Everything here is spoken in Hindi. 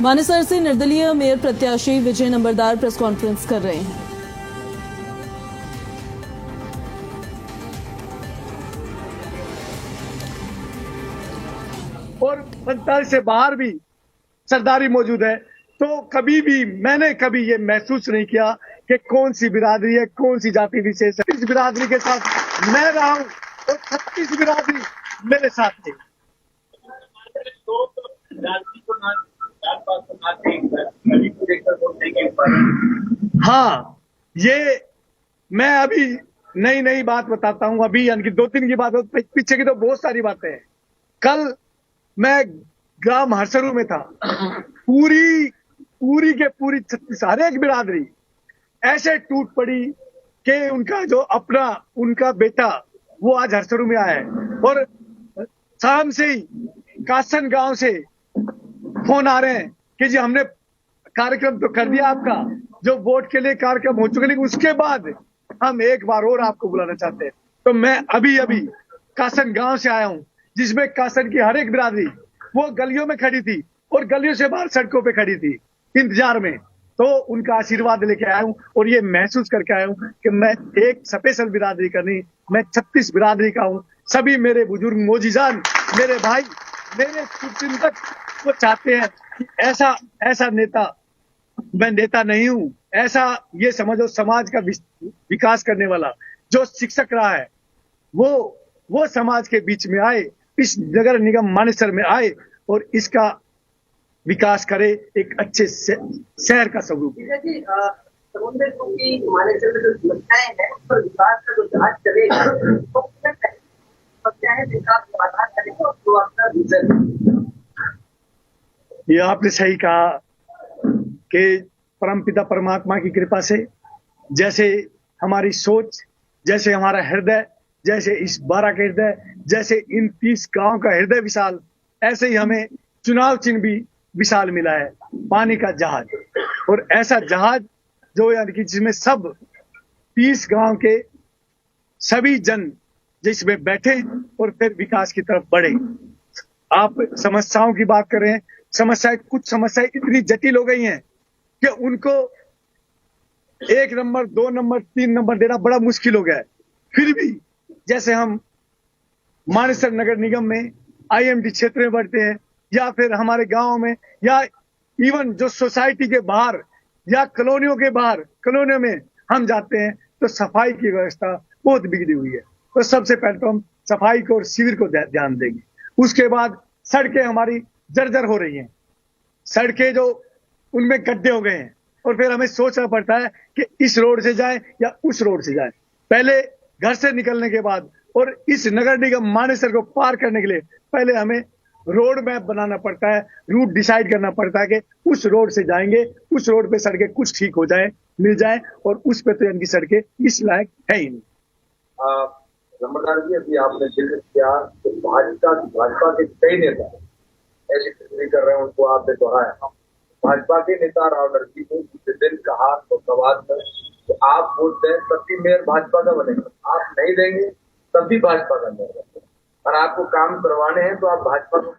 मानेसर से निर्दलीय मेयर प्रत्याशी विजय नंबरदार प्रेस कॉन्फ्रेंस कर रहे हैं। और 45 से बाहर भी सरदारी मौजूद है, तो कभी भी मैंने कभी ये महसूस नहीं किया कि कौन सी बिरादरी है, कौन सी जाति विशेष है। इस बिरादरी के साथ मैं रहा हूं और 36 बिरादरी मेरे साथ थी। हाँ, ये मैं अभी नई बात बताता हूँ। अभी यानी कि 2-3 की बात, पीछे की तो बहुत सारी बातें हैं। कल मैं ग्राम हरसरू में था। पूरी के पूरी 36 हर एक बिरादरी ऐसे टूट पड़ी कि उनका बेटा वो आज हरसरू में आया है और शाम से ही कासन गांव से फोन आ रहे हैं कि जी हमने कार्यक्रम तो कर दिया आपका, जो वोट के लिए कार्यक्रम हो चुके, लेकिन उसके बाद हम एक बार और आपको बुलाना चाहते हैं। तो मैं अभी कासन गांव से आया हूं, जिसमें कासन की हर एक बिरादरी वो गलियों में खड़ी थी और गलियों से बाहर सड़कों पे खड़ी थी इंतजार में। तो उनका आशीर्वाद लेके आया हूं और ये महसूस करके आया हूं कि मैं एक स्पेशल बिरादरी का नहीं, मैं 36 बिरादरी का हूं। सभी मेरे बुजुर्ग मोजीजान, मेरे भाई, मेरे चिंतक वो चाहते हैं कि ऐसा नेता, मैं नेता नहीं हूं, ऐसा ये समझो समाज का विकास करने वाला जो शिक्षक रहा है, वो समाज के बीच में आए, इस नगर निगम मानेसर में आए और इसका विकास करे, एक अच्छे शहर का स्वरूप। समुद्र की मानेसर में जो समस्याएं हैं उस पर विकास का जो जांच करेगा तो समस्याएं विकास समाधान करेगा और जो आपका विजन। ये आपने सही कहा कि परमपिता परमात्मा की कृपा से जैसे हमारी सोच, जैसे हमारा हृदय, जैसे इस 12 का हृदय, जैसे इन 30 गांव का हृदय विशाल, ऐसे ही हमें चुनाव चिन्ह भी विशाल मिला है, पानी का जहाज। और ऐसा जहाज जो यानी कि जिसमें सब 30 गांव के सभी जन जिसमें बैठे और फिर विकास की तरफ बढ़े। आप समस्याओं की बात कर रहे हैं, कुछ समस्याएं इतनी जटिल हो गई हैं कि उनको 1 नंबर, 2 नंबर, 3 नंबर देना बड़ा मुश्किल हो गया है। फिर भी जैसे हम मानेसर नगर निगम में आईएमडी क्षेत्र में बढ़ते हैं या फिर हमारे गांव में या इवन जो सोसाइटी के बाहर या कॉलोनियों के बाहर, कॉलोनियों में हम जाते हैं तो सफाई की व्यवस्था बहुत बिगड़ी हुई है। तो सबसे पहले तो हम सफाई को और शिविर को ध्यान देंगे। उसके बाद सड़कें हमारी जर्जर हो रही हैं, सड़कें जो उनमें गड्ढे हो गए हैं और फिर हमें सोचना पड़ता है कि इस रोड से जाए या उस रोड से जाए। पहले घर से निकलने के बाद और इस नगर निगम मानेसर को पार करने के लिए पहले हमें रोड मैप बनाना पड़ता है, रूट डिसाइड करना पड़ता है कि उस रोड से जाएंगे, उस रोड पे सड़कें कुछ ठीक हो जाए, मिल जाए, और उस पे तो इनकी सड़कें इस लायक है ही नहीं। नंबरदार जी, अभी आपने जिक्र किया कि भाजपा के कई नेता ऐसी टिप्पणी कर रहे हैं, उनको आपने दोहराया। भाजपा के नेता राव नरसी ने पिछले दिन कहा तो संवाद में कि आप वोट दें तब भी मेयर भाजपा का बनेगा, आप नहीं देंगे तब भी भाजपा का मेयर बनेगा, और आपको काम करवाने हैं तो आप भाजपा को